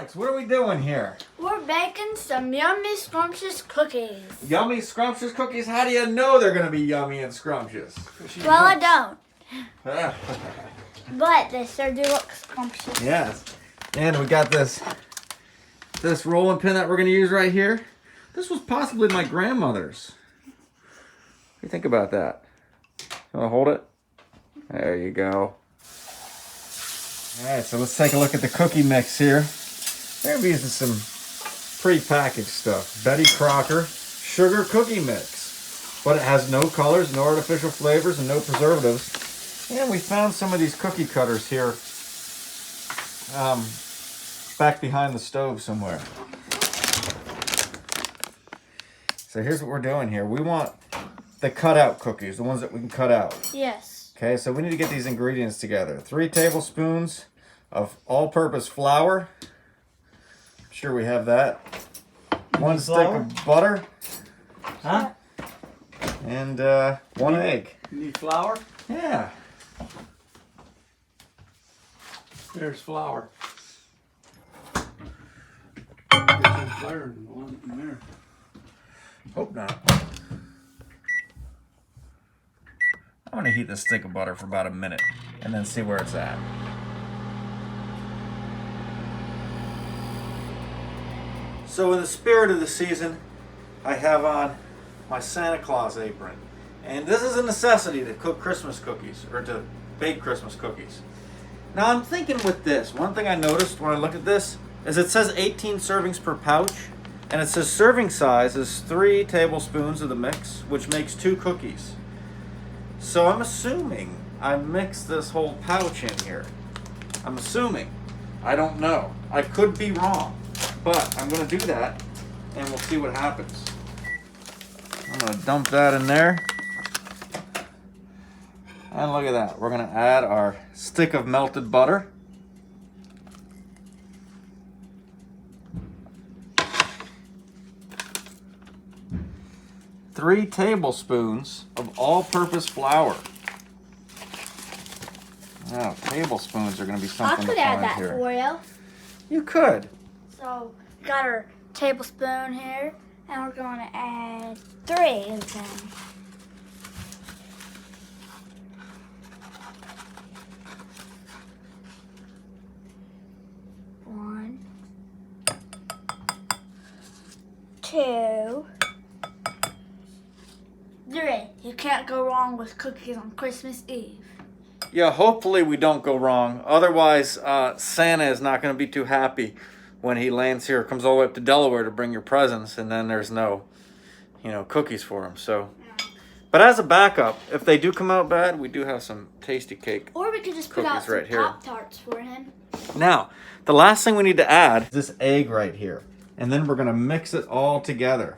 Alex, what are we doing here? We're baking some yummy, scrumptious cookies. Yummy, scrumptious cookies? How do you know they're going to be yummy and scrumptious? Well, I don't. But they sure do look scrumptious. Yes. And we got this rolling pin that we're going to use right here. This was possibly my grandmother's. What do you think about that? You want to hold it? There you go. All right, so let's take a look at the cookie mix here. We're going to be using some pre-packaged stuff. Betty Crocker sugar cookie mix. But it has no colors, no artificial flavors, and no preservatives. And we found some of these cookie cutters here back behind the stove somewhere. So here's what we're doing here. We want the cutout cookies, the ones that we can cut out. Yes. Okay, so we need to get these ingredients together. 3 tablespoons of all-purpose flour. I'm sure we have that. 1 stick of butter. Huh? And 1 egg. You need flour? Yeah. There's flour. Get some flour and one in there. Hope not. I'm going to heat this stick of butter for about a minute and then see where it's at. So in the spirit of the season, I have on my Santa Claus apron. And this is a necessity to cook Christmas cookies, or to bake Christmas cookies. Now I'm thinking with this, one thing I noticed when I look at this is it says 18 servings per pouch, and it says serving size is 3 tablespoons of the mix, which makes 2 cookies. So I'm assuming I mixed this whole pouch in here. I'm assuming. I don't know. I could be wrong, but I'm going to do that, and we'll see what happens. I'm going to dump that in there. And look at that. We're going to add our stick of melted butter. Three tablespoons of all-purpose flour. Now, tablespoons are going to be I something could to add find that here. for you. You could. So, we got our tablespoon here, and we're going to add 3 of them. One, 2, 3. You can't go wrong with cookies on Christmas Eve. Yeah, hopefully we don't go wrong. Otherwise, Santa is not going to be too happy when he lands here, comes all the way up to Delaware to bring your presents, and then there's no, cookies for him. So, but as a backup, if they do come out bad, we do have some tasty cake. Or we could just put out Cookies some right here. Pop-Tarts for him. Now, the last thing we need to add is this egg right here. And then we're going to mix it all together.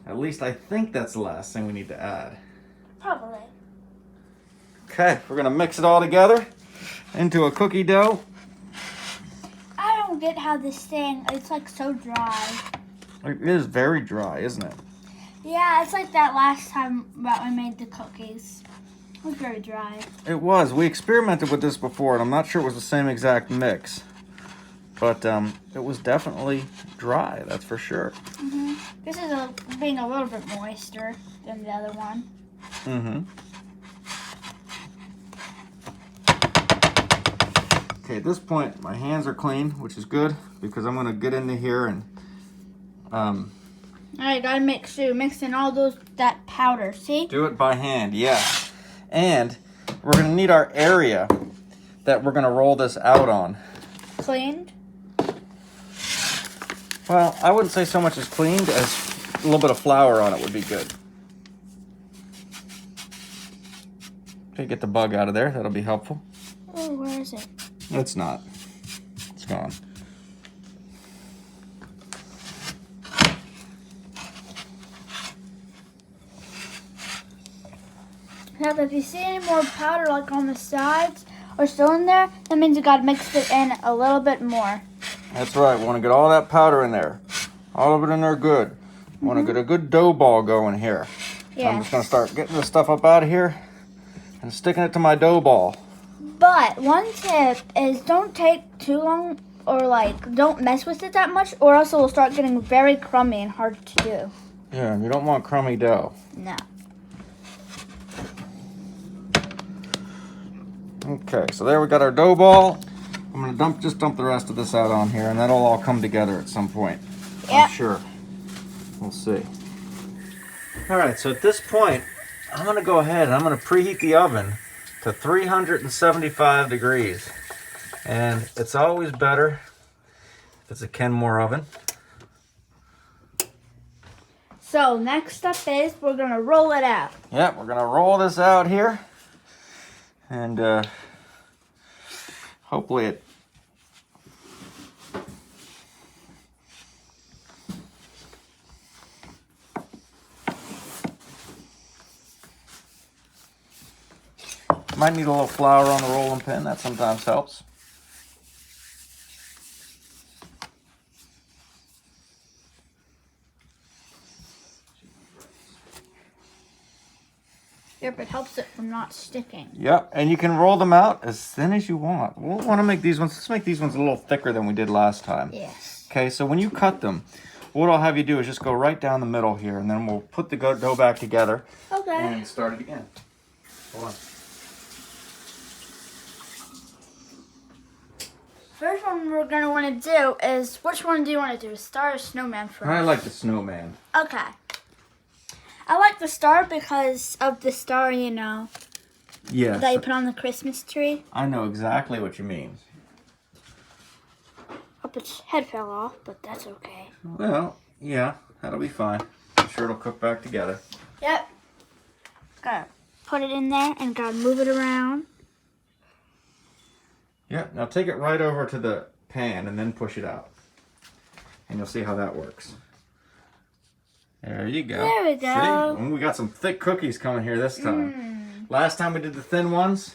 At least I think that's the last thing we need to add. Probably. Okay, we're going to mix it all together into a cookie dough. I don't get how this thing, it's like so dry. It is very dry, isn't it? Yeah, it's like that last time that we made the cookies. It was very dry. It was. We experimented with this before, and I'm not sure it was the same exact mix. But it was definitely dry, that's for sure. Mm-hmm. This is being a little bit moister than the other one. Mm-hmm. Okay, at this point, my hands are clean, which is good, because I'm going to get into here and... Alright, gotta make sure you're mixing all that powder, see? do it by hand, yeah. And we're going to need our area that we're going to roll this out on. Cleaned? Well, I wouldn't say so much as cleaned as a little bit of flour on it would be good. Okay, get the bug out of there. That'll be helpful. Oh, where is it? It's not. It's gone. Now, if you see any more powder like on the sides or still in there, that means you gotta mix it in a little bit more. That's right. We want to get all that powder in there. All of it in there good. We want to get a good dough ball going here. So I'm just going to start getting this stuff up out of here and sticking it to my dough ball. But one tip is don't take too long or like don't mess with it that much, or else it will start getting very crummy and hard to do. Yeah, you don't want crummy dough. No. Okay, so there we got our dough ball. I'm gonna just dump the rest of this out on here, and that'll all come together at some point. Yep. I'm sure. We'll see. All right, so at this point, I'm gonna go ahead and I'm gonna preheat the oven to 375 degrees. And it's always better if it's a Kenmore oven. So next step is we're gonna roll it out. Yep, we're gonna roll this out here. And hopefully it might need a little flour on the rolling pin. That sometimes helps. Yep, it helps it from not sticking. Yep, and you can roll them out as thin as you want. We'll want to make these ones, let's make these ones a little thicker than we did last time. Yes. Okay, so when you cut them, what I'll have you do is just go right down the middle here, and then we'll put the dough back together. Okay. And start it again. Hold on. First one we're gonna want to do is, which one do you want to do? Star or snowman first? I like the snowman. Okay. I like the star because of the star, you know, Yes. that you put on the Christmas tree. I know exactly what you mean. Hope its head fell off, but that's okay. Well, yeah, that'll be fine. I'm sure it'll cook back together. Yep. Gotta put it in there and gotta move it around. Yeah, now take it right over to the pan and then push it out. And you'll see how that works. There you go. There we go. See? And we got some thick cookies coming here this time. Last time we did the thin ones.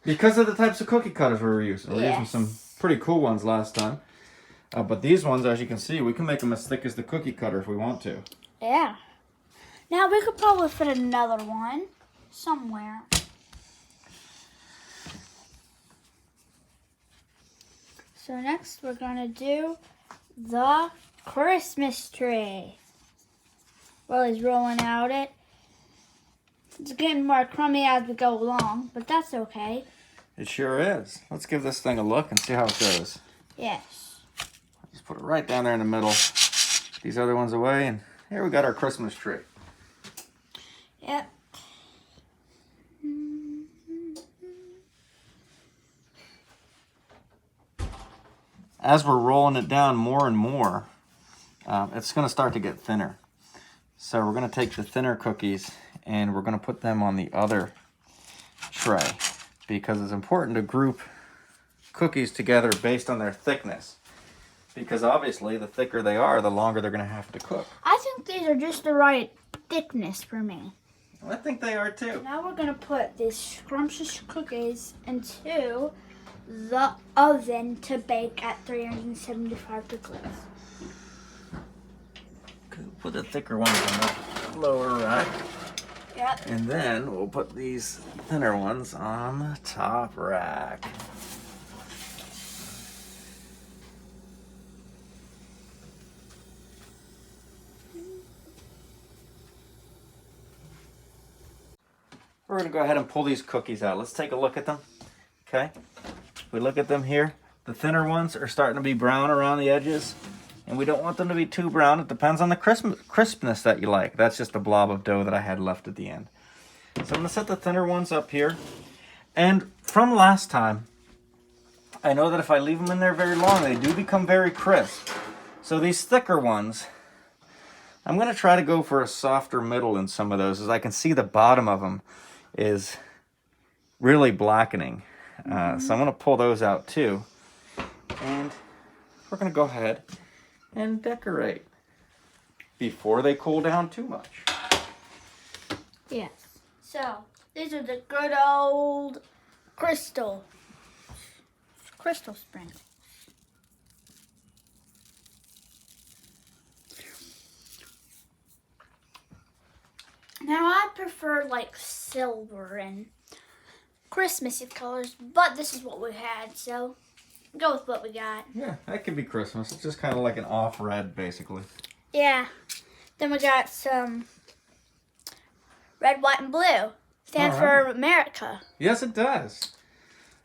Because of the types of cookie cutters we were using. We were using some pretty cool ones last time. But these ones, as you can see, we can make them as thick as the cookie cutter if we want to. Yeah. Now we could probably fit another one somewhere. So next we're gonna do the Christmas tree. While he's rolling out it. It's getting more crummy as we go along, but that's okay. It sure is. Let's give this thing a look and see how it goes. Yes. Just put it right down there in the middle. These other ones away, and here we got our Christmas tree. Yep. As we're rolling it down more and more, it's going to start to get thinner. So we're going to take the thinner cookies and we're going to put them on the other tray because it's important to group cookies together based on their thickness. Because obviously the thicker they are, the longer they're going to have to cook. I think these are just the right thickness for me. I think they are too. Now we're going to put these scrumptious cookies into the oven to bake at 375 degrees. Put the thicker ones on the lower rack. Yep. And then we'll put these thinner ones on the top rack. We're going to go ahead and pull these cookies out. Let's take a look at them. Okay. We look at them here. The thinner ones are starting to be brown around the edges. And we don't want them to be too brown. It depends on the crispness that you like. That's just a blob of dough that I had left at the end. So I'm going to set the thinner ones up here. And from last time, I know that if I leave them in there very long, they do become very crisp. So these thicker ones, I'm going to try to go for a softer middle in some of those, as I can see the bottom of them is really blackening. So I'm going to pull those out too. And we're going to go ahead and decorate before they cool down too much. Yes. So these are the good old crystal sprinkles. Now I prefer like silver and Christmassy colors, but this is what we had, so go with what we got. Yeah, that could be Christmas. It's just kind of like an off red, basically. Yeah. Then we got some red, white, and blue. Stands All right. for America. Yes, it does.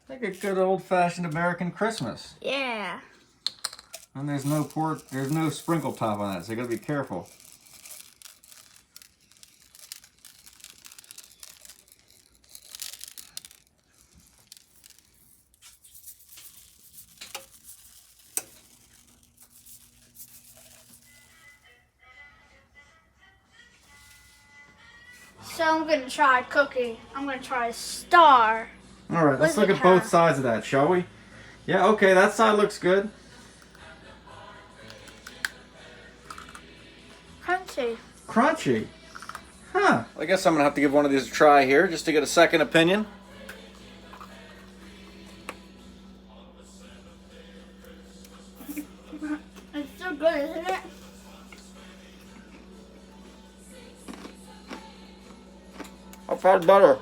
Like a good old-fashioned American Christmas. Yeah. And there's no sprinkle top on it, so you gotta be careful. So I'm going to try a cookie. I'm going to try a star. All right, let's does look it at both have? sides of that, shall we? Yeah, okay, that side looks good. Crunchy. Crunchy. Huh. I guess I'm gonna have to give one of these a try here just to get a second opinion. It's so good, isn't it? I've had better.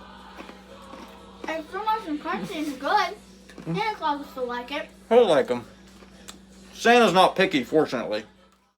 It's so nice and crunchy and good. Santa Claus will still like it. I like them. Santa's not picky, fortunately.